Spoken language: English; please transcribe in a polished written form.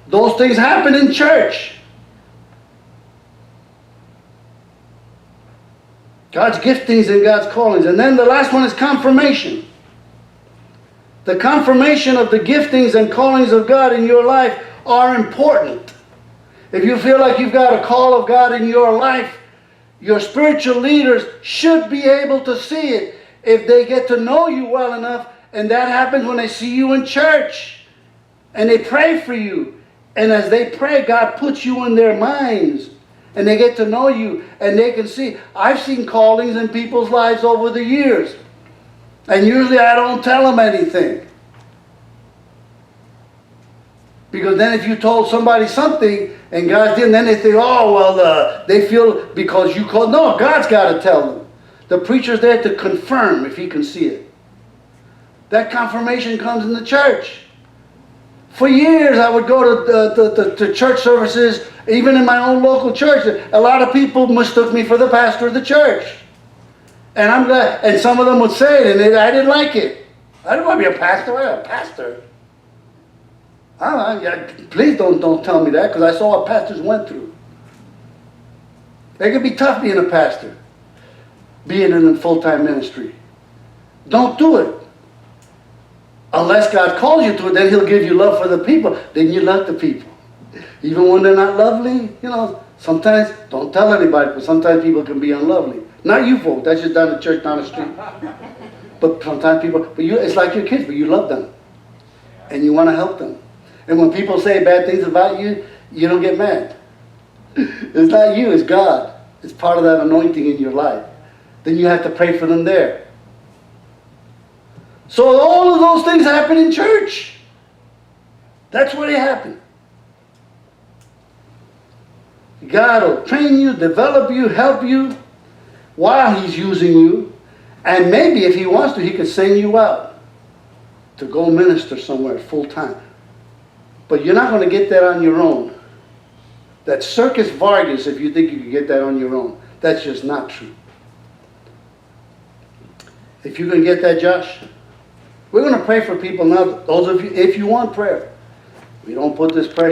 Those things happen in church. God's giftings and God's callings. And then the last one is confirmation. The confirmation of the giftings and callings of God in your life are important. If you feel like you've got a call of God in your life, your spiritual leaders should be able to see it if they get to know you well enough. And that happens when they see you in church. And they pray for you. And as they pray, God puts you in their minds. And they get to know you. And they can see. I've seen callings in people's lives over the years. And usually I don't tell them anything. Because then if you told somebody something and God didn't, then they think, oh, well, they feel because you called. No, God's got to tell them. The preacher's there to confirm if he can see it. That confirmation comes in the church. For years I would go to church services, even in my own local church. A lot of people mistook me for the pastor of the church. And I'm glad, and some of them would say it, and I didn't like it. I don't want to be a pastor. I'm a pastor. Please don't tell me that, because I saw what pastors went through. It can be tough being a pastor, being in a full-time ministry. Don't do it. Unless God calls you to it, then He'll give you love for the people. Then you love the people. Even when they're not lovely, sometimes, don't tell anybody, but sometimes people can be unlovely. Not you folks, that's just down the church, down the street. But sometimes people, it's like your kids, but you love them. And you want to help them. And when people say bad things about you, you don't get mad. It's not you, it's God. It's part of that anointing in your life. Then you have to pray for them there. So all of those things happen in church. That's where they happen. God will train you, develop you, help you while He's using you. And maybe if He wants to, He could send you out to go minister somewhere full time. But you're not going to get that on your own. That's Circus Vargas if you think you can get that on your own. That's just not true. If you can get that, Josh, we're going to pray for people now. Those of you, if you want prayer, we don't put this pressure.